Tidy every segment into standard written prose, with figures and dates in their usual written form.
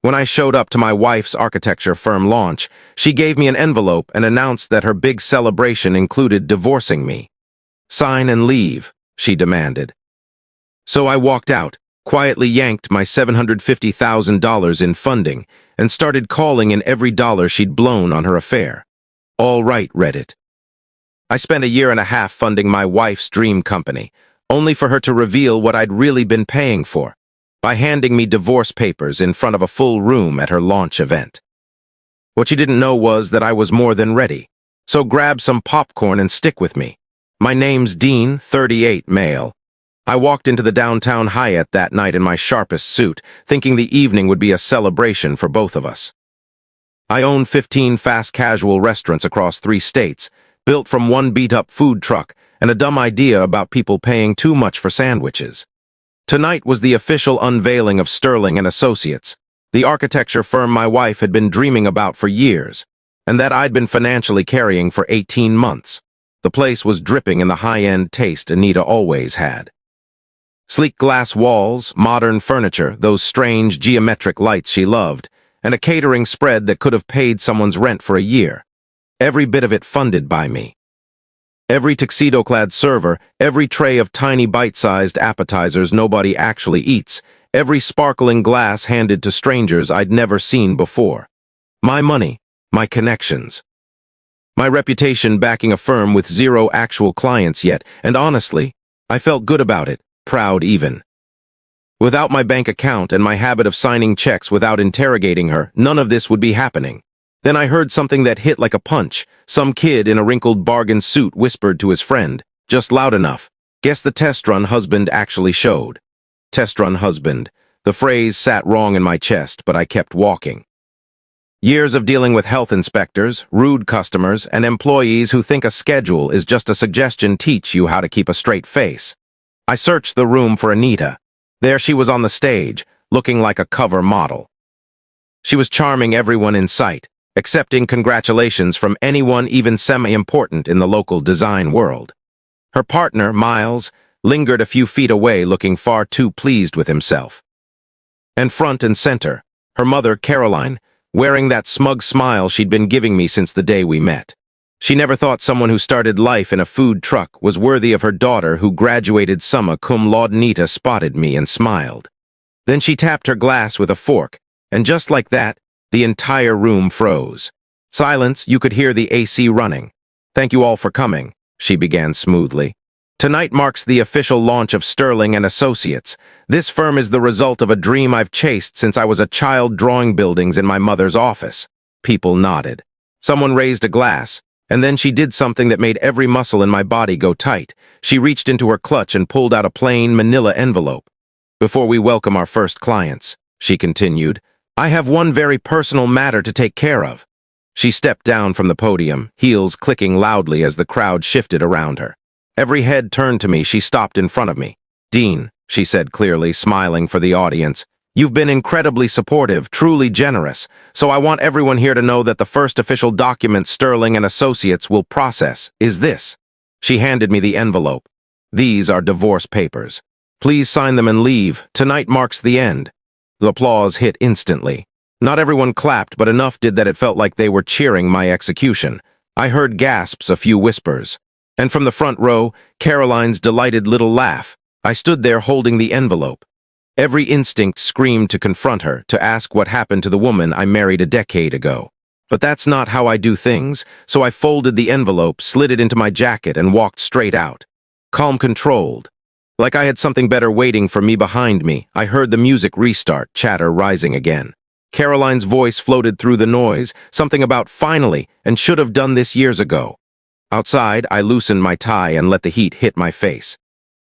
When I showed up to my wife's architecture firm launch, she gave me an envelope and announced that her big celebration included divorcing me. "Sign and leave," she demanded. So I walked out, quietly yanked my $750,000 in funding, and started calling in every dollar she'd blown on her affair. All right, Reddit. I spent a year and a half funding my wife's dream company, only for her to reveal what I'd really been paying for, by handing me divorce papers in front of a full room at her launch event. What she didn't know was that I was more than ready, so grab some popcorn and stick with me. My name's Dean, 38, male. I walked into the downtown Hyatt that night in my sharpest suit, thinking the evening would be a celebration for both of us. I own 15 fast casual restaurants across 3 states, built from one beat-up food truck and a dumb idea about people paying too much for sandwiches. Tonight was the official unveiling of Sterling and Associates, the architecture firm my wife had been dreaming about for years, and that I'd been financially carrying for 18 months. The place was dripping in the high-end taste Anita always had. Sleek glass walls, modern furniture, those strange geometric lights she loved, and a catering spread that could have paid someone's rent for a year. Every bit of it funded by me. Every tuxedo-clad server, every tray of tiny bite-sized appetizers nobody actually eats, every sparkling glass handed to strangers I'd never seen before. My money, my connections. My reputation backing a firm with 0 actual clients yet, and honestly, I felt good about it, proud even. Without my bank account and my habit of signing checks without interrogating her, none of this would be happening. Then I heard something that hit like a punch. Some kid in a wrinkled bargain suit whispered to his friend, just loud enough. Guess the test run husband actually showed. Test run husband. The phrase sat wrong in my chest, but I kept walking. Years of dealing with health inspectors, rude customers, and employees who think a schedule is just a suggestion teach you how to keep a straight face. I searched the room for Anita. There she was on the stage, looking like a cover model. She was charming everyone in sight, accepting congratulations from anyone even semi-important in the local design world. Her partner, Miles, lingered a few feet away looking far too pleased with himself. And front and center, her mother, Caroline, wearing that smug smile she'd been giving me since the day we met. She never thought someone who started life in a food truck was worthy of her daughter who graduated summa cum laude. Anita spotted me and smiled. Then she tapped her glass with a fork, and just like that, the entire room froze. Silence, you could hear the AC running. "Thank you all for coming," she began smoothly. "Tonight marks the official launch of Sterling and Associates. This firm is the result of a dream I've chased since I was a child drawing buildings in my mother's office." People nodded. Someone raised a glass, and then she did something that made every muscle in my body go tight. She reached into her clutch and pulled out a plain manila envelope. "Before we welcome our first clients," she continued, "I have one very personal matter to take care of." She stepped down from the podium, heels clicking loudly as the crowd shifted around her. Every head turned to me. She stopped in front of me. "Dean," she said clearly, smiling for the audience, "you've been incredibly supportive, truly generous, so I want everyone here to know that the first official document Sterling and Associates will process is this." She handed me the envelope. "These are divorce papers. Please sign them and leave. Tonight marks the end." The applause hit instantly. Not everyone clapped, but enough did that it felt like they were cheering my execution. I heard gasps, a few whispers. And from the front row, Caroline's delighted little laugh. I stood there holding the envelope. Every instinct screamed to confront her, to ask what happened to the woman I married a decade ago. But that's not how I do things, so I folded the envelope, slid it into my jacket, and walked straight out. Calm, controlled. Like I had something better waiting for me behind me, I heard the music restart, chatter rising again. Caroline's voice floated through the noise, something about finally, and should have done this years ago. Outside, I loosened my tie and let the heat hit my face.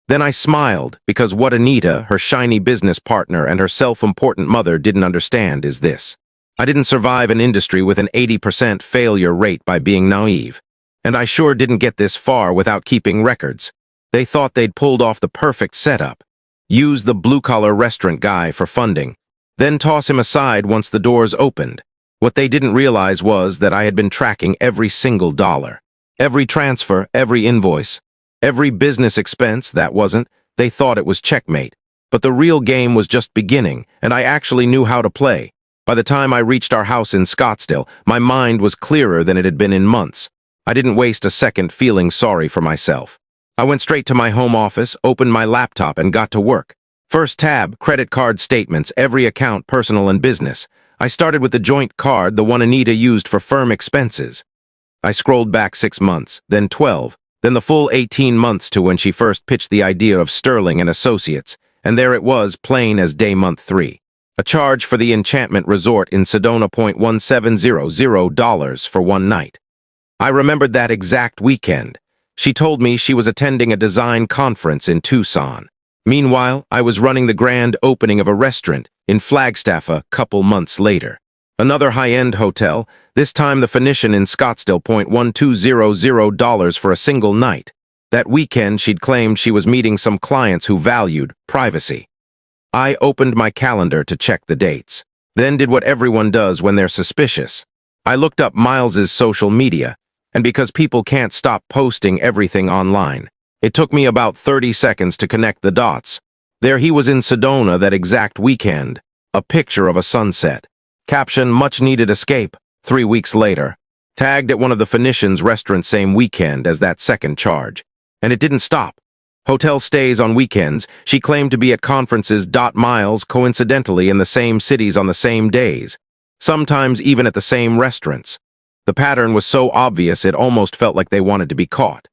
Then I smiled, because what Anita, her shiny business partner, and her self-important mother didn't understand is this. I didn't survive an industry with an 80% failure rate by being naive. And I sure didn't get this far without keeping records. They thought they'd pulled off the perfect setup. Use the blue-collar restaurant guy for funding, then toss him aside once the doors opened. What they didn't realize was that I had been tracking every single dollar. Every transfer, every invoice, every business expense. That wasn't. They thought it was checkmate. But the real game was just beginning, and I actually knew how to play. By the time I reached our house in Scottsdale, my mind was clearer than it had been in months. I didn't waste a second feeling sorry for myself. I went straight to my home office, opened my laptop, and got to work. First tab, credit card statements, every account, personal and business. I started with the joint card, the one Anita used for firm expenses. I scrolled back 6 months, then 12, then the full 18 months to when she first pitched the idea of Sterling and Associates, and there it was, plain as day month 3. A charge for the Enchantment Resort in Sedona, $1700 for one night. I remembered that exact weekend. She told me she was attending a design conference in Tucson. Meanwhile, I was running the grand opening of a restaurant in Flagstaff a couple months later. Another high-end hotel, this time the Phoenician in Scottsdale, $1200 for a single night. That weekend, she'd claimed she was meeting some clients who valued privacy. I opened my calendar to check the dates, then did what everyone does when they're suspicious. I looked up Miles's social media, and because people can't stop posting everything online, it took me about 30 seconds to connect the dots. There he was in Sedona that exact weekend, a picture of a sunset. Caption, much needed escape, 3 weeks later. Tagged at one of the Phoenician's restaurants same weekend as that second charge. And it didn't stop. Hotel stays on weekends. She claimed to be at conferences. Miles coincidentally in the same cities on the same days, sometimes even at the same restaurants. The pattern was so obvious it almost felt like they wanted to be caught.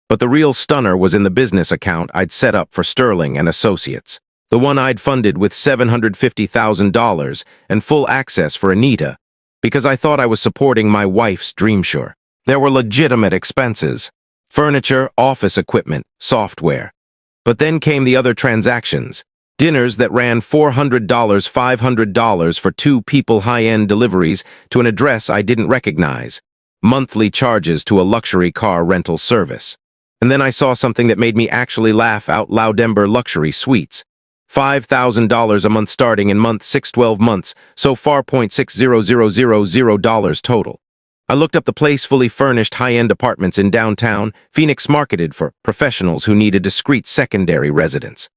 But the real stunner was in the business account I'd set up for Sterling and Associates. The one I'd funded with $750,000 and full access for Anita, because I thought I was supporting my wife's dreamsure. There were legitimate expenses. Furniture, office equipment, software. But then came the other transactions. Dinners that ran $400, $500 for 2 people, high-end deliveries to an address I didn't recognize. Monthly charges to a luxury car rental service. And then I saw something that made me actually laugh out loud. Denver Luxury Suites. $5,000 a month starting in month 6, 12 months, so far $60000 total. I looked up the place, fully furnished high-end apartments in downtown Phoenix, marketed for professionals who need a discreet secondary residence.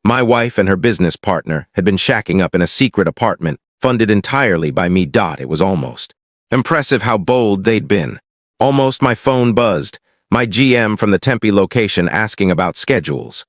My wife and her business partner had been shacking up in a secret apartment, funded entirely by me. It was almost impressive how bold they'd been. Almost my phone buzzed, my GM from the Tempe location asking about schedules.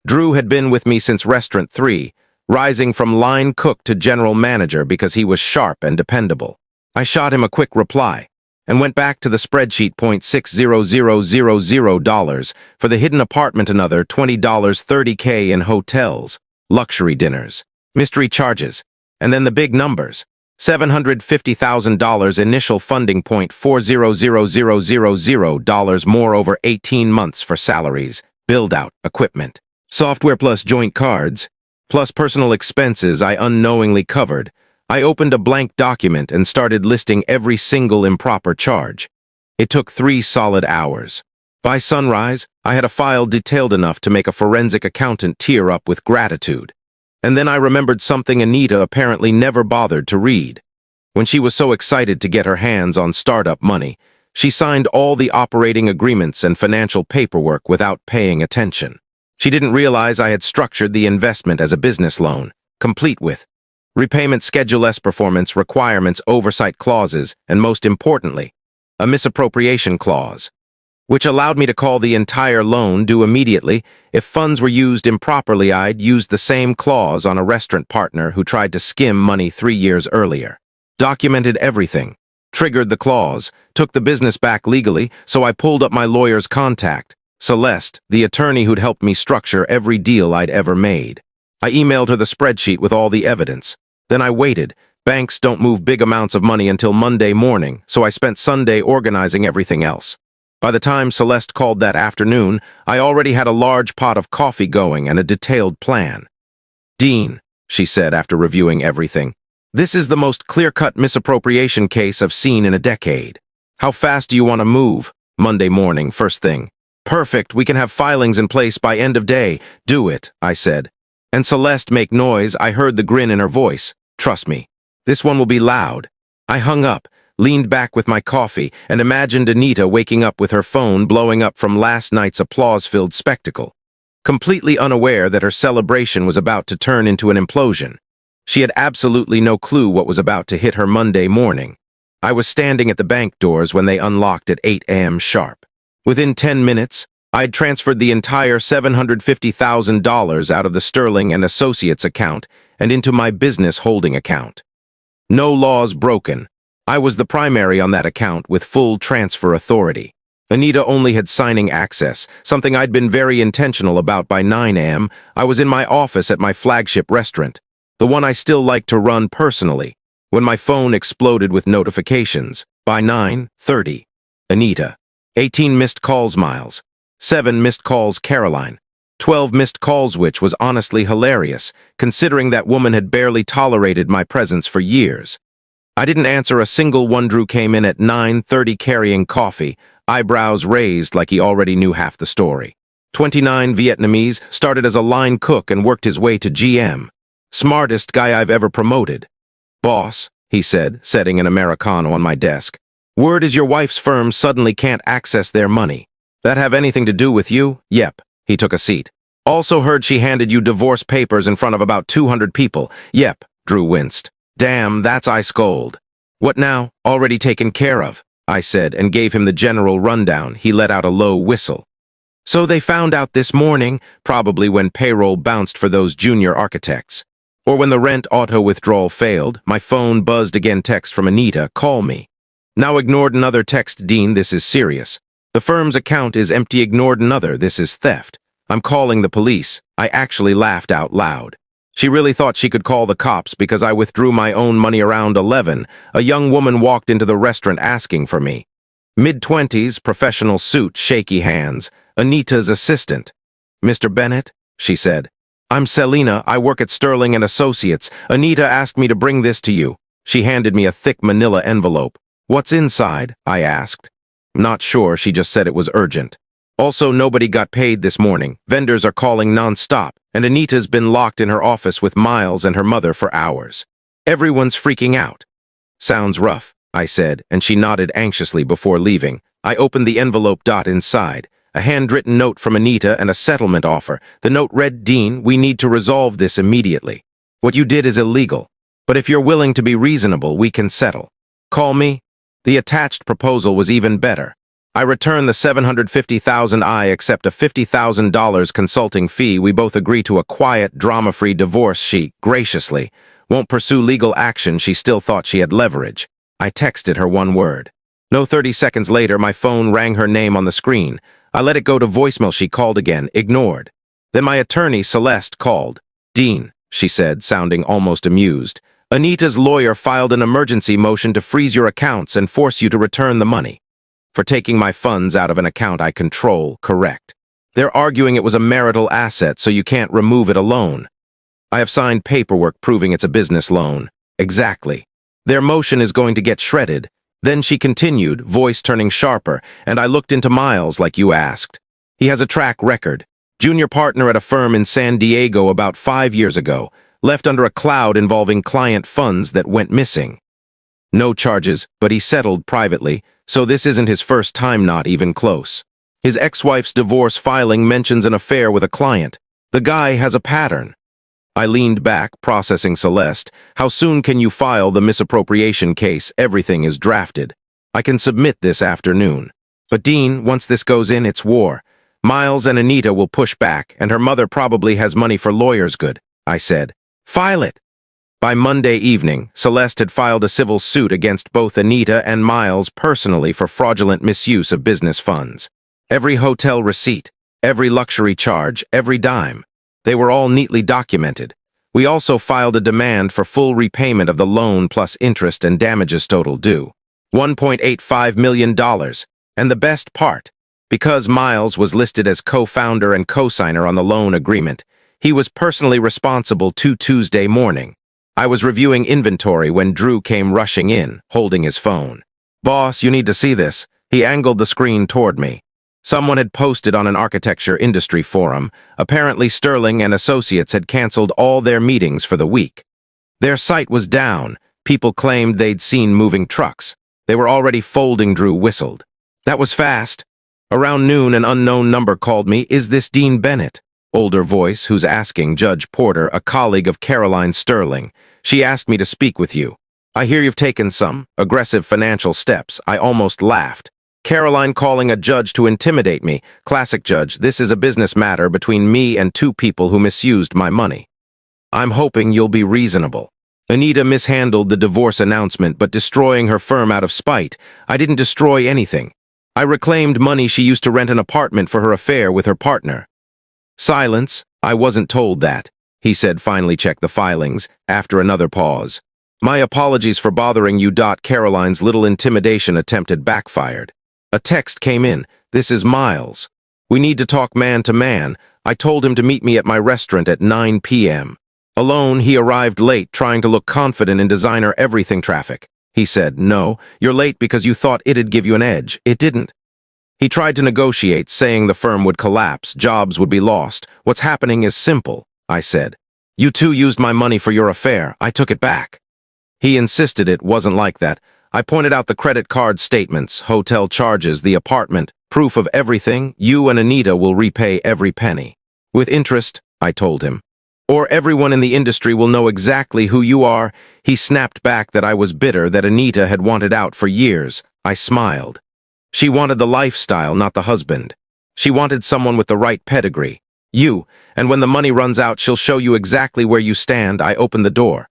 Drew had been with me since Restaurant 3, rising from line cook to general manager because he was sharp and dependable. I shot him a quick reply and went back to the spreadsheet. $60000 for the hidden apartment, another $20, $30K in hotels, luxury dinners, mystery charges, and then the big numbers. $750,000 initial funding, $400,000 more over 18 months for salaries, build-out, equipment, software plus joint cards, plus personal expenses I unknowingly covered. I opened a blank document and started listing every single improper charge. It took 3 solid hours. By sunrise, I had a file detailed enough to make a forensic accountant tear up with gratitude. And then I remembered something Anita apparently never bothered to read. When she was so excited to get her hands on startup money, she signed all the operating agreements and financial paperwork without paying attention. She didn't realize I had structured the investment as a business loan, complete with repayment schedule, performance requirements, oversight clauses, and most importantly, a misappropriation clause, which allowed me to call the entire loan due immediately. If funds were used improperly, I'd used the same clause on a restaurant partner who tried to skim money 3 years earlier. Documented everything, triggered the clause, took the business back legally, so I pulled up my lawyer's contact, Celeste, the attorney who'd helped me structure every deal I'd ever made. I emailed her the spreadsheet with all the evidence. Then I waited. Banks don't move big amounts of money until Monday morning, so I spent Sunday organizing everything else. By the time Celeste called that afternoon, I already had a large pot of coffee going and a detailed plan. "Dean," she said after reviewing everything, "this is the most clear-cut misappropriation case I've seen in a decade. How fast do you want to move?" "Monday morning, first thing." "Perfect, we can have filings in place by end of day." "Do it," I said. And Celeste, make noise. I heard the grin in her voice. "Trust me, this one will be loud." I hung up, leaned back with my coffee, and imagined Anita waking up with her phone blowing up from last night's applause-filled spectacle, completely unaware that her celebration was about to turn into an implosion. She had absolutely no clue what was about to hit her Monday morning. I was standing at the bank doors when they unlocked at 8 a.m. sharp. Within 10 minutes, I'd transferred the entire $750,000 out of the Sterling and Associates account and into my business holding account. No laws broken. I was the primary on that account with full transfer authority. Anita only had signing access, something I'd been very intentional about. By 9 a.m., I was in my office at my flagship restaurant, the one I still like to run personally, when my phone exploded with notifications. By 9:30, Anita. 18 missed calls, Miles. 7 missed calls, Caroline. 12 missed calls, which was honestly hilarious, considering that woman had barely tolerated my presence for years. I didn't answer a single one. Drew came in at 9:30 carrying coffee, eyebrows raised like he already knew half the story. 29 Vietnamese, started as a line cook and worked his way to GM. Smartest guy I've ever promoted. Boss, he said, setting an Americano on my desk. Word is your wife's firm suddenly can't access their money. That have anything to do with you? Yep. He took a seat. Also heard she handed you divorce papers in front of about 200 people. Yep. Drew winced. Damn, that's ice cold. What now? Already taken care of, I said, and gave him the general rundown. He let out a low whistle. So they found out this morning, probably when payroll bounced for those junior architects. Or when the rent auto withdrawal failed, my phone buzzed again. Text from Anita, call me. Now ignored another text. Dean, this is serious. The firm's account is empty. Ignored another. This is theft. I'm calling the police. I actually laughed out loud. She really thought she could call the cops because I withdrew my own money around 11. A young woman walked into the restaurant asking for me. Mid-20s, professional suit, shaky hands. Anita's assistant. Mr. Bennett, she said. I'm Selena. I work at Sterling and Associates. Anita asked me to bring this to you. She handed me a thick manila envelope. What's inside? I asked. Not sure. She just said it was urgent. Also, nobody got paid this morning. Vendors are calling non-stop, and Anita's been locked in her office with Miles and her mother for hours. Everyone's freaking out. Sounds rough, I said, and she nodded anxiously before leaving. I opened the envelope. Inside, a handwritten note from Anita and a settlement offer. The note read, Dean, we need to resolve this immediately. What you did is illegal, but if you're willing to be reasonable, we can settle. Call me. The attached proposal was even better. I return the $750,000. I accept a $50,000 consulting fee. We both agree to a quiet, drama-free divorce. She, graciously, won't pursue legal action. She still thought she had leverage. I texted her one word. No 30 seconds later, my phone rang. Her name on the screen. I let it go to voicemail. She called again, ignored. Then my attorney, Celeste, called. Dean, she said, sounding almost amused. Anita's lawyer filed an emergency motion to freeze your accounts and force you to return the money. For taking my funds out of an account I control, correct. They're arguing it was a marital asset, so you can't remove it alone. I have signed paperwork proving it's a business loan. Exactly. Their motion is going to get shredded. Then she continued, voice turning sharper, and I looked into Miles like you asked. He has a track record. Junior partner at a firm in San Diego about 5 years ago, left under a cloud involving client funds that went missing. No charges, but he settled privately, so this isn't his first time. Not even close. His ex-wife's divorce filing mentions an affair with a client. The guy has a pattern. I leaned back, processing Celeste. How soon can you file the misappropriation case? Everything is drafted. I can submit this afternoon. But Dean, once this goes in, it's war. Miles and Anita will push back, and her mother probably has money for lawyers. Good, I said. File it. By Monday evening, Celeste had filed a civil suit against both Anita and Miles personally for fraudulent misuse of business funds. Every hotel receipt, every luxury charge, every dime. They were all neatly documented. We also filed a demand for full repayment of the loan plus interest and damages total due. $1.85 million. And the best part, because Miles was listed as co-founder and co-signer on the loan agreement, he was personally responsible. Tuesday morning. I was reviewing inventory when Drew came rushing in, holding his phone. Boss, you need to see this. He angled the screen toward me. Someone had posted on an architecture industry forum. Apparently Sterling and Associates had canceled all their meetings for the week. Their site was down. People claimed they'd seen moving trucks. They were already folding. Drew whistled. That was fast. Around noon, an unknown number called me. Is this Dean Bennett? older voice who's asking Judge Porter, a colleague of Caroline Sterling. She asked me to speak with you. I hear you've taken some aggressive financial steps. I almost laughed. Caroline calling a judge to intimidate me. Classic judge, this is a business matter between me and two people who misused my money. I'm hoping you'll be reasonable. Anita mishandled the divorce announcement, but destroying her firm out of spite. I didn't destroy anything. I reclaimed money she used to rent an apartment for her affair with her partner. Silence. I wasn't told that, he said, finally check the filings, after another pause. My apologies for bothering you. Caroline's little intimidation attempt had backfired. A text came in. This is Miles. We need to talk man to man. I told him to meet me at my restaurant at 9 p.m. Alone, he arrived late, trying to look confident in designer everything traffic. He said, no, you're late because you thought it'd give you an edge. It didn't. He tried to negotiate, saying the firm would collapse, jobs would be lost. What's happening is simple, I said. You two used my money for your affair. I took it back. He insisted it wasn't like that. I pointed out the credit card statements, hotel charges, the apartment, proof of everything. You and Anita will repay every penny. With interest, I told him. Or everyone in the industry will know exactly who you are. He snapped back that I was bitter that Anita had wanted out for years. I smiled. She wanted the lifestyle, not the husband. She wanted someone with the right pedigree. You, and when the money runs out, she'll show you exactly where you stand. I opened the door.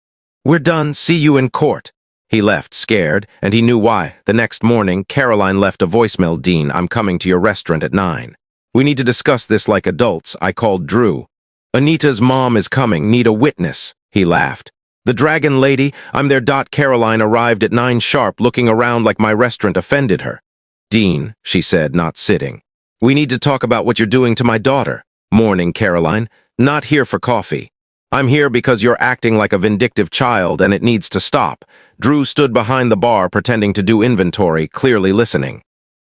We're done. See you in court. He left, scared, and he knew why. The next morning, Caroline left a voicemail. Dean, I'm coming to your restaurant at 9. We need to discuss this like adults. I called Drew. Anita's mom is coming. Need a witness. He laughed. The dragon lady, I'm there. Caroline arrived at 9 sharp, looking around like my restaurant offended her. Dean, she said, not sitting. We need to talk about what you're doing to my daughter. Morning, Caroline. Not here for coffee. I'm here because you're acting like a vindictive child and it needs to stop. Drew stood behind the bar pretending to do inventory, clearly listening.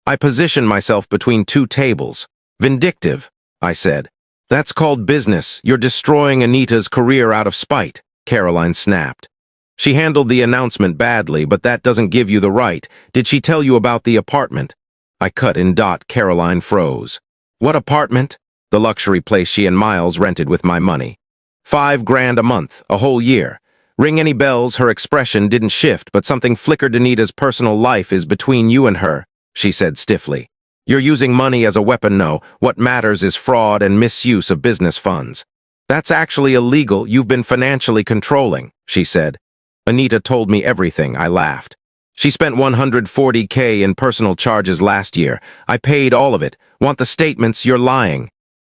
I positioned myself between two tables. Vindictive, I said. That's called business. You're destroying Anita's career out of spite, Caroline snapped. She handled the announcement badly, but that doesn't give you the right. Did she tell you about the apartment? I cut in. Caroline froze. What apartment? The luxury place she and Miles rented with my money. $5,000 a month, a whole year. Ring any bells? Her expression didn't shift, but something flickered. Anita's personal life is between you and her, she said stiffly. You're using money as a weapon. No, what matters is fraud and misuse of business funds. That's actually illegal. You've been financially controlling, she said. Anita told me everything. I laughed. She spent $140K in personal charges last year. I paid all of it. Want the statements? You're lying.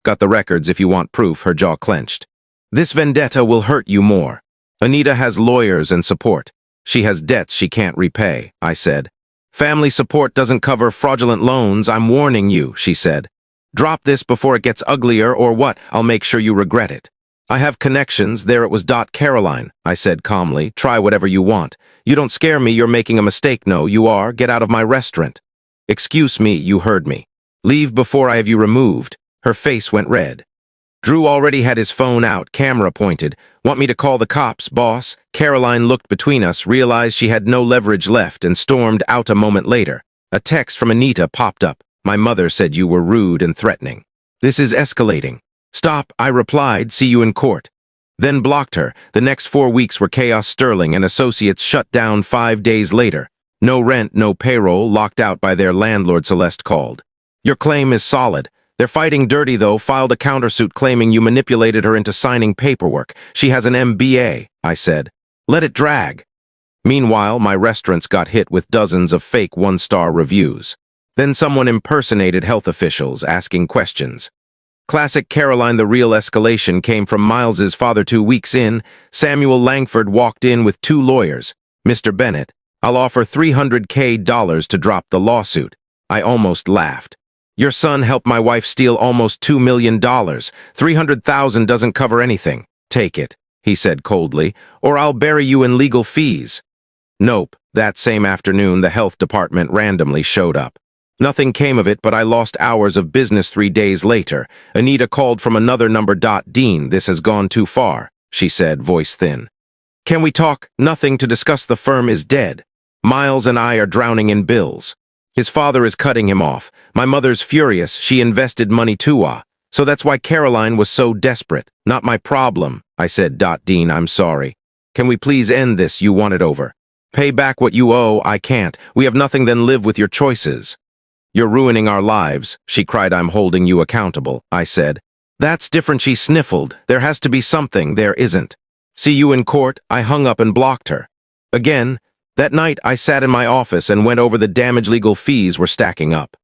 Got the records if you want proof. Her jaw clenched. This vendetta will hurt you more. Anita has lawyers and support. She has debts she can't repay, I said. Family support doesn't cover fraudulent loans. I'm warning you, she said. Drop this before it gets uglier or what? I'll make sure you regret it. I have connections. There it was. Caroline, I said calmly. Try whatever you want. You don't scare me. You're making a mistake. No, you are. Get out of my restaurant. Excuse me, you heard me. Leave before I have you removed. Her face went red. Drew already had his phone out, camera pointed. Want me to call the cops, boss? Caroline looked between us, realized she had no leverage left, and stormed out. A moment later, a text from Anita popped up. My mother said you were rude and threatening. This is escalating. Stop, I replied. See you in court. Then blocked her. The next 4 weeks were chaos. Sterling and Associates shut down 5 days later. No rent, no payroll, locked out by their landlord. Celeste called. Your claim is solid. They're fighting dirty, though. Filed a countersuit claiming you manipulated her into signing paperwork. She has an MBA, I said. Let it drag. Meanwhile, my restaurants got hit with dozens of fake 1-star reviews. Then someone impersonated health officials, asking questions. Classic Caroline. The real escalation came from Miles's father. 2 weeks in, Samuel Langford walked in with 2 lawyers. Mr. Bennett, I'll offer $300K to drop the lawsuit. I almost laughed. Your son helped my wife steal almost $2 million. $300,000 doesn't cover anything. Take it, he said coldly, or I'll bury you in legal fees. Nope. That same afternoon, the health department randomly showed up. Nothing came of it, but I lost hours of business. 3 days later, Anita called from another number. Dean, this has gone too far, she said, voice thin. Can we talk? Nothing to discuss. The firm is dead. Miles and I are drowning in bills. His father is cutting him off. My mother's furious. She invested money too. So that's why Caroline was so desperate. Not my problem, I said. Dean, I'm sorry. Can we please end this? You want it over. Pay back what you owe. I can't. We have nothing then live with your choices. You're ruining our lives, she cried. I'm holding you accountable, I said. That's different, she sniffled. There has to be something. There isn't. See you in court. I hung up and blocked her. Again, that night I sat in my office and went over the damage legal fees were stacking up.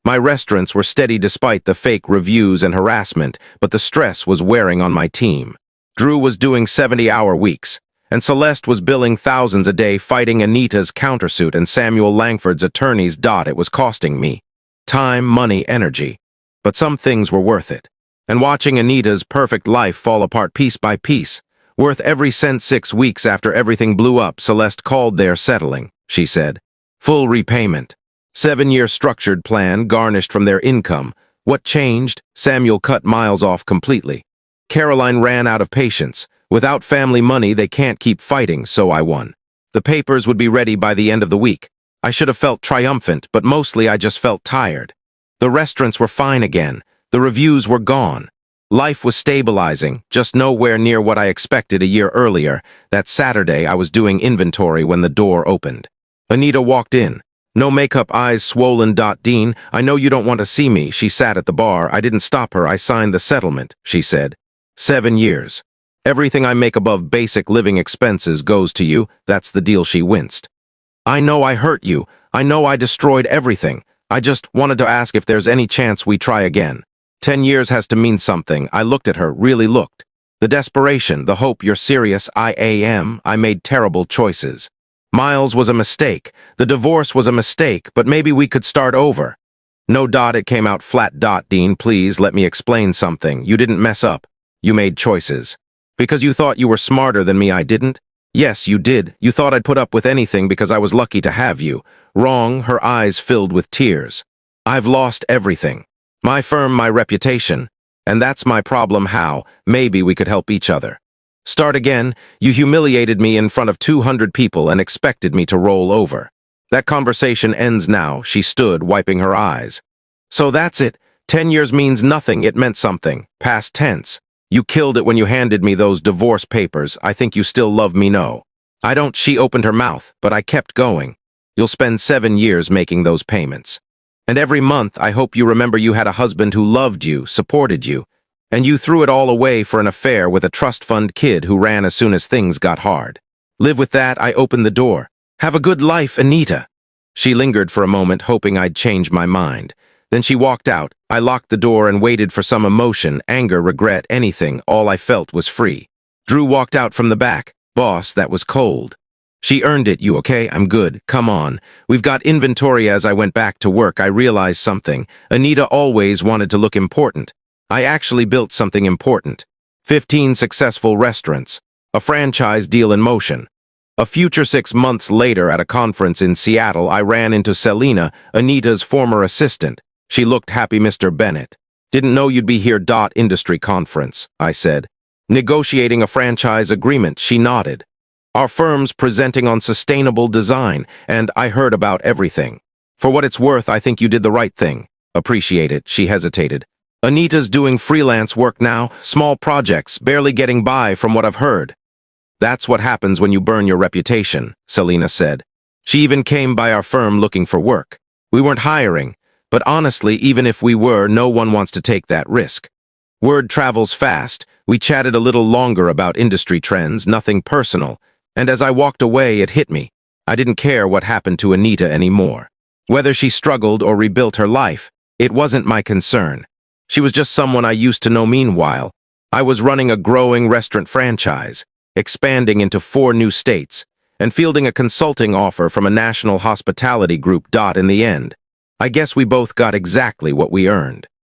My restaurants were steady despite the fake reviews and harassment, but the stress was wearing on my team. Drew was doing 70-hour weeks, and Celeste was billing thousands a day fighting Anita's countersuit and Samuel Langford's attorneys. It was costing me time, money, energy. But some things were worth it. And watching Anita's perfect life fall apart piece by piece, worth every cent. 6 weeks after everything blew up, Celeste called. They're settling, she said. Full repayment. 7-year structured plan garnished from their income. What changed? Samuel cut Miles off completely. Caroline ran out of patience. Without family money, they can't keep fighting, so I won. The papers would be ready by the end of the week. I should have felt triumphant, but mostly I just felt tired. The restaurants were fine again. The reviews were gone. Life was stabilizing, just nowhere near what I expected a year earlier. That Saturday, I was doing inventory when the door opened. Anita walked in. No makeup, eyes swollen. Dean, I know you don't want to see me. She sat at the bar. I didn't stop her. I signed the settlement, she said. 7 years. Everything I make above basic living expenses goes to you. That's the deal. She winced. I know I hurt you. I know I destroyed everything. I just wanted to ask if there's any chance we try again. 10 years has to mean something. I looked at her, really looked. The desperation, the hope. You're serious? I am. I made terrible choices. Miles was a mistake. The divorce was a mistake, but maybe we could start over. No. It came out flat. Dean, please let me explain something. You didn't mess up. You made choices. Because you thought you were smarter than me. I didn't. Yes, you did. You thought I'd put up with anything because I was lucky to have you. Wrong. Her eyes filled with tears. I've lost everything. My firm, my reputation. And that's my problem. How? Maybe we could help each other. Start again. You humiliated me in front of 200 people and expected me to roll over. That conversation ends now. She stood, wiping her eyes. So that's it. 10 years means nothing. It meant something. Past tense. You killed it when you handed me those divorce papers. I think you still love me. No. I don't. She opened her mouth, but I kept going. You'll spend 7 years making those payments. And every month, I hope you remember you had a husband who loved you, supported you, and you threw it all away for an affair with a trust fund kid who ran as soon as things got hard. Live with that. I opened the door. Have a good life, Anita. She lingered for a moment, hoping I'd change my mind. Then she walked out. I locked the door and waited for some emotion, anger, regret, anything. All I felt was free. Drew walked out from the back. Boss, that was cold. She earned it. You okay? I'm good. Come on. We've got inventory. As I went back to work, I realized something. Anita always wanted to look important. I actually built something important. 15 successful restaurants. A franchise deal in motion. A future 6 months later at a conference in Seattle, I ran into Selena, Anita's former assistant. She looked happy. Mr. Bennett. Didn't know you'd be here. Industry conference, I said. Negotiating a franchise agreement. She nodded. Our firm's presenting on sustainable design, and I heard about everything. For what it's worth, I think you did the right thing. Appreciate it. She hesitated. Anita's doing freelance work now, small projects, barely getting by from what I've heard. That's what happens when you burn your reputation, Selena said. She even came by our firm looking for work. We weren't hiring, but honestly, even if we were, no one wants to take that risk. Word travels fast. We chatted a little longer about industry trends, nothing personal. And as I walked away, it hit me. I didn't care what happened to Anita anymore. Whether she struggled or rebuilt her life, it wasn't my concern. She was just someone I used to know. Meanwhile, I was running a growing restaurant franchise, expanding into 4 new states, and fielding a consulting offer from a national hospitality group. In the end, I guess we both got exactly what we earned.